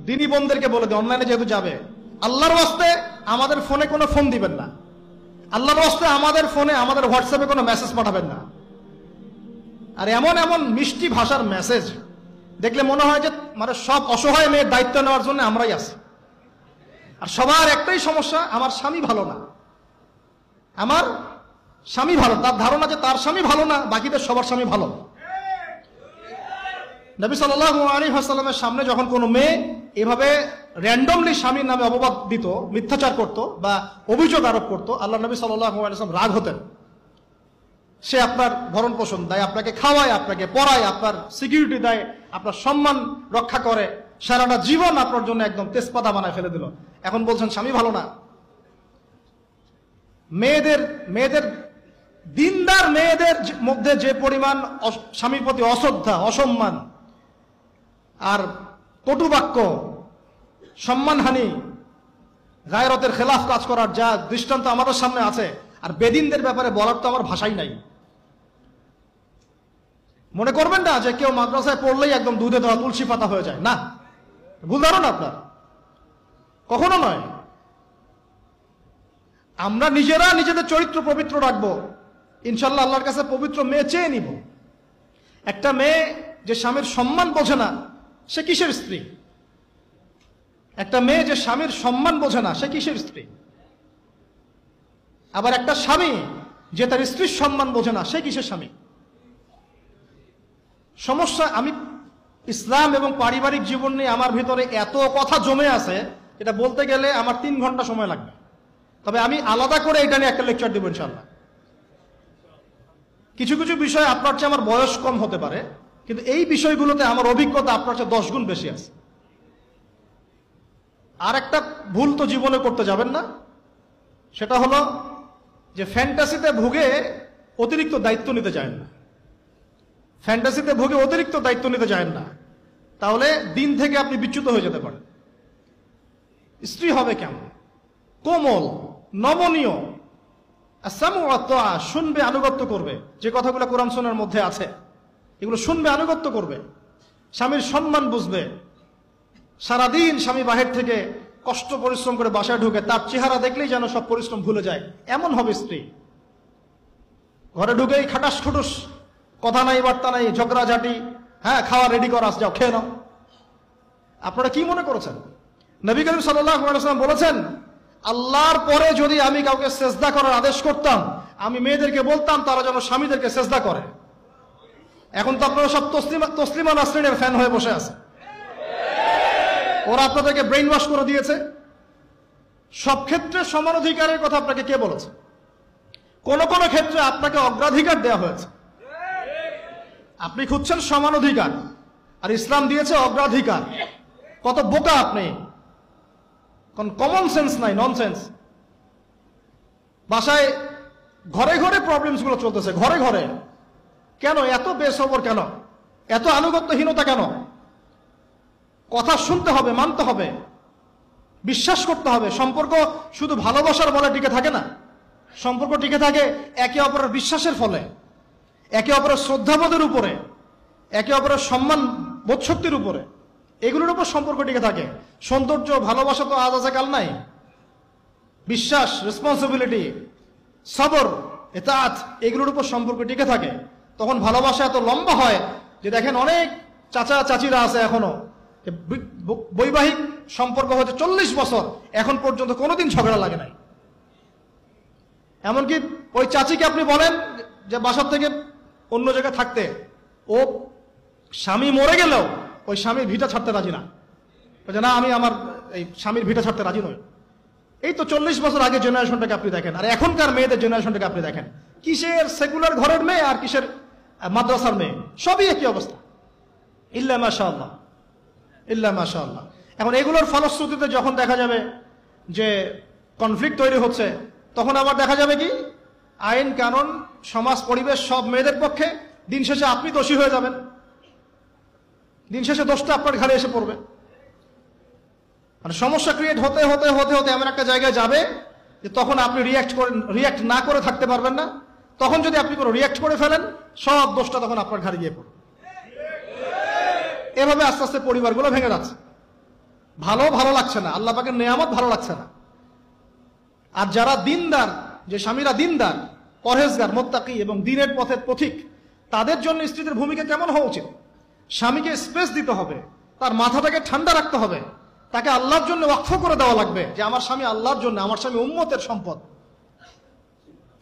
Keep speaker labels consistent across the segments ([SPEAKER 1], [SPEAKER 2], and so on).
[SPEAKER 1] দিনী বোনদেরকে বলে দিই, অনলাইনে যেহেতু যাবে, আল্লাহর ওয়াস্তে আমাদের ফোনে কোনো ফোন দিবেন না, আল্লাহর ওয়াস্তে আমাদের ফোনে আমাদের হোয়াটসঅ্যাপে কোনো মেসেজ পাঠাবেন না। আর এমন এমন মিষ্টি ভাষার মেসেজ দেখলে মনে হয় যে মানে সব অসহায় মেয়ের দায়িত্ব নেওয়ার জন্য আমরাই আছি। আর সবার একটাই সমস্যা, আমার স্বামী ভালো না, আমার স্বামী ভালো, তার ধারণা যে তার স্বামী ভালো না, বাকিদের সবার স্বামী ভালো। নবী সাল্লাল্লাহু আলাইহি ওয়াসাল্লামের সামনে যখন কোনো মেয়ে এভাবে র্যান্ডমলি স্বামীর নামে অপবাদ দিত, মিথ্যাচার করত বা অভিযোগ আরোপ করত, আল্লাহ নবী সাল্লাল্লাহু আলাইহি ওয়াসাল্লাম রাগ হতেন। সে আপনার ভরণ পোষণ দেয়, আপনাকে খাওয়ায়, আপনাকে পড়ায়, আপনার সিকিউরিটি দেয়, আপনার সম্মান রক্ষা করে, সারাটা জীবন আপনার জন্য একদম তেজপাতা বানায় ফেলে দিল, এখন বলছেন স্বামী ভালো না। মেয়েদের দিনদার মেয়েদের মধ্যে যে পরিমাণ স্বামীর প্রতি অশ্রদ্ধা, অসম্মান আর কটুবাক্য, সম্মানহানি, গায়রতের খেলাফ কাজ করার যা দৃষ্টান্ত আমাদের সামনে আছে, আর বেদিনদের ব্যাপারে বলার তো আমার ভাষাই নাই। মনে করবেন না যে কেউ মাদ্রাসায় পড়লেই একদম দুধে ধোয়া তুলসী পাতা হয়ে যায়, না, ভুল ধারণা আপনার, কখনো নয়। আমরা নিজেরা নিজেদের চরিত্র পবিত্র রাখবো, ইনশাল্লাহ আল্লাহর কাছে পবিত্র মেয়ে চেয়ে নিব। একটা মেয়ে যে স্বামীর সম্মান বোঝে না, সে কিসের স্ত্রী? একটা মেয়ে যে স্বামীর সম্মান বোঝে না, সে কিসের স্ত্রী? আবার একটা স্বামী যে তার স্ত্রীর সম্মান বোঝে না, সে কিসের স্বামী? সমস্যা, আমি ইসলাম এবং পারিবারিক জীবন নিয়ে আমার ভিতরে এত কথা জমে আছে, এটা বলতে গেলে আমার 3 ঘন্টা সময় লাগবে। তবে আমি আলাদা করে এটা নিয়ে একটা লেকচার দেব ইনশাআল্লাহ। কিছু কিছু বিষয় আপনার চেয়ে আমার বয়স কম হতে পারে, কিন্তু এই বিষয়গুলোতে আমার অভিজ্ঞতা আপনার চেয়ে 10 গুণ বেশি আছে। আর একটা ভুল তো জীবনে করতে যাবেন না, সেটা হলো যে ফ্যান্টাসিতে ভুগে অতিরিক্ত দায়িত্ব নিতে চান না। ফ্যান্টাসিতে ভুগে অতিরিক্ত দায়িত্ব নিতে চান না, তাহলে দিন থেকে আপনি বিচ্যুত হয়ে যেতে পারেন। স্ত্রী হবে কেমন? কোমল, নমনীয়, শুনবে, আনুগত্য করবে, যে কথাগুলো কোরআন সুন্নাহর মধ্যে আছে এগুলো শুনবে, আনুগত্য করবে, স্বামীর সম্মান বুঝবে। সারাদিন স্বামী বাহির থেকে কষ্ট পরিশ্রম করে বাসায় ঢুকে, তার চেহারা দেখলেই যেন সব পরিশ্রম ভুলে যায়, এমন হবে স্ত্রী। ঘরে ঢুকেই খাটাস খুটুস, কথা নাই, বার্তা নাই, ঝগড়াঝাটি, হ্যাঁ খাওয়া রেডি করা, যাও খেয়ে নাও। আপনারা কি মনে করেছেন? নবী করিম সাল্লাল্লাহু আলাইহি ওয়াসাল্লাম বলেছেন, আল্লাহর পরে যদি আমি কাউকে সেজদা করার আদেশ করতাম, আমি মেয়েদেরকে বলতাম তারা যেন স্বামীদেরকে সেজদা করে। এখন তো আপনারা সব তসলিমা নাসরিনের ফ্যান হয়ে বসে আছে, ওরা আপনাদেরকে ব্রেইন ওয়াশ করে দিয়েছে। সব ক্ষেত্রে সমান অধিকারের কথা আপনাকে কে বলেছে? কোন কোন ক্ষেত্রে আপনাকে অগ্রাধিকার দেওয়া হয়েছে। আপনি খুঁজছেন সমান অধিকার, আর ইসলাম দিয়েছে অগ্রাধিকার। কত বোকা আপনি! কোন কমন সেন্স নাই, ননসেন্স। বাসায় ঘরে ঘরে প্রবলেমস গুলো চলতেছে, ঘরে ঘরে। কেন এত বেসবর? কেন এত আনুগত্যহীনতা? কেন? কথা শুনতে হবে, মানতে হবে, বিশ্বাস করতে হবে। সম্পর্ক শুধু ভালোবাসার বলে টিকে থাকে না, সম্পর্ক টিকে থাকে একে অপরের বিশ্বাসের ফলে, একে অপরের শ্রদ্ধাবোধের উপরে, একে অপরের সম্মান বোধশক্তির উপরে, এগুলোর উপর সম্পর্ক টিকে থাকে। সৌন্দর্য, ভালোবাসা তো আজ আছে কাল নাই। বিশ্বাস, রেসপন্সিবিলিটি, সবর, ইতাআত, এগুলোর উপর সম্পর্ক টিকে থাকে। তখন ভালোবাসা এত লম্বা হয় যে দেখেন অনেক চাচা চাচিরা আছে এখনো, বৈবাহিক সম্পর্ক হচ্ছে 40 বছর, এখন পর্যন্ত কোনোদিন ঝগড়া লাগে নাই। এমনকি ওই চাচিকে আপনি বলেন যে বাসার থেকে অন্য জায়গায় থাকতে, ও স্বামী মরে গেলেও ওই স্বামীর ভিটা ছাড়তে রাজি না, না আমি আমার এই স্বামীর ভিটা ছাড়তে রাজি নই। এই তো 40 বছর আগে জেনারেশনটাকে আপনি দেখেন, আর এখনকার মেয়েদের জেনারেশনটাকে আপনি দেখেন, কিসের সেকুলার ঘরের মেয়ে আর কিসের মাদ্রাসার মেয়ে, সবই একই অবস্থা। ইল্লা মাশাআল্লাহ, ইল্লা মাশাআল্লাহ। এখন এগুলোর ফলশ্রুতিতে যখন দেখা যাবে যে কনফ্লিক্ট তৈরি হচ্ছে, তখন আবার দেখা যাবে কি আইন কানুন সমাজ পরিবেশ সব মেয়েদের পক্ষে, দিন শেষে আপনি দোষী হয়ে যাবেন, দিন শেষে দোষটা আপনার ঘাড়ে এসে পড়বে। মানে সমস্যা ক্রিয়েট হতে হতে হতে হতে এমন একটা জায়গায় যাবে যে তখন আপনি রিয়াক্ট না করে থাকতে পারবেন না। তখন যদি আপনি কোনো রিয়াক্ট করে ফেলেন, সব দোষটা তখন আপনার ঘাড়ে গিয়ে পড়বে। এভাবে আস্তে আস্তে পরিবারগুলো ভেঙে যাচ্ছে। ভালো লাগছে না, আল্লাহ পাকের নেয়ামত ভালো লাগছে না। আর যারা দিনদার, যে স্বামীরা দিনদার, পরহেজগার, মুত্তাকি এবং দিনের পথের পথিক, তাদের জন্য স্ত্রীদের ভূমিকা কেমন হওয়া উচিত? স্বামীকে স্পেস দিতে হবে, তার মাথাটাকে ঠান্ডা রাখতে হবে, তাকে আল্লাহর জন্য ওয়াকফ করে দেওয়া লাগবে যে আমার স্বামী আল্লাহর জন্য, আমার স্বামী উম্মতের সম্পদ,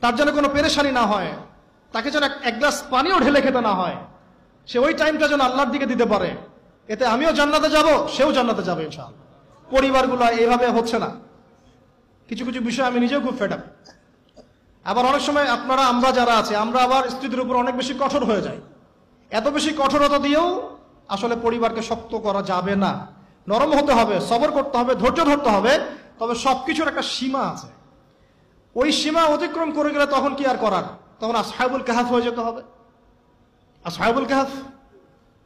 [SPEAKER 1] তার যেন কোনো পেরেশানি না হয়, তাকে যেন এক গ্লাস পানিও ঢেলে খেতে না হয়, সে ওই টাইমটা যেন আল্লাহর দিকে দিতে পারে। এতে আমিও জান্নাতে যাব, সেও জান্নাতে যাবে ইনশাআল্লাহ। পরিবারগুলো এইভাবে হচ্ছে না। কিছু কিছু বিষয় আমি নিজেও খুব ফেড আপ। আবার অনেক সময় আমরা যারা আছে, আমরা আবার স্ত্রীদের উপর অনেক বেশি কঠোর হয়ে যাই। এত বেশি কঠোরতা দিয়েও আসলে পরিবারকে শক্ত করা যাবে না। নরম হতে হবে, সবর করতে হবে, ধৈর্য ধরতে হবে। তবে সবকিছুর একটা সীমা আছে। ওই সীমা অতিক্রম করে গেলে তখন কি আর করার? তখন আসহাবুল কাহাফ হয়ে যেতে হবে। আসহাবুল কাহাফ,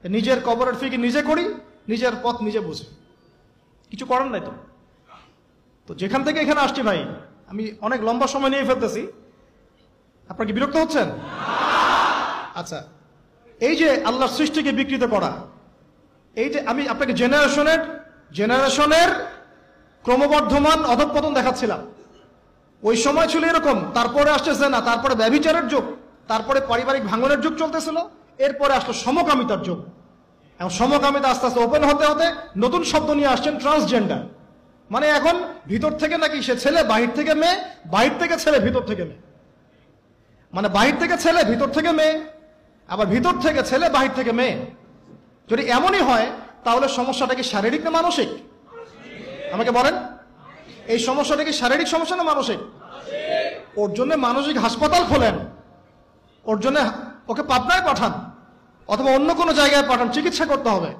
[SPEAKER 1] নিজের কবরের ফিকির নিজে করি, নিজের পথ নিজে বুঝি, কিছু করার নাই। তো যেখান থেকে এখানে আসছি ভাই, আমি অনেক লম্বা সময় নিয়ে ফেলতেছি। আপনার কি বিরক্ত হচ্ছেন? আচ্ছা, এই যে আল্লাহর সৃষ্টিকে বিকৃত করা, এইটা আমি আপনাকে জেনারেশনের ক্রমবর্ধমান অধঃপতন দেখাচ্ছিলাম। ওই সময় ছিল এরকম, তারপরে আসছে জেনা, তারপরে ব্যভিচারের যুগ, তারপরে পারিবারিক ভাঙনের যুগ চলতেছিল, এরপরে আসলো সমকামিতার যুগ। এবং সমকামিতা আস্তে আস্তে ওপেন হতে হতে নতুন শব্দ নিয়ে আসছেন ট্রান্সজেন্ডার। মানে এখন ভিতর থেকে নাকি সে ছেলে, বাহির থেকে মেয়ে, বাহির থেকে ছেলে, ভিতর থেকে মেয়ে। মানে বাহির থেকে ছেলে, ভিতর থেকে মেয়ে, আবার ভিতর থেকে ছেলে, বাহির থেকে মেয়ে। যদি এমনই হয় তাহলে সমস্যাটা কি শারীরিক না মানসিক? আমাকে বলেন, এই সমস্যাটা কি শারীরিক সমস্যা না মানসিক? ওর জন্য মানসিক হাসপাতাল খোলেন, ওর জন্য ওকে পাবনায় পাঠান অথবা অন্য কোনো জায়গায় পাঠান, চিকিৎসা করতে হবে।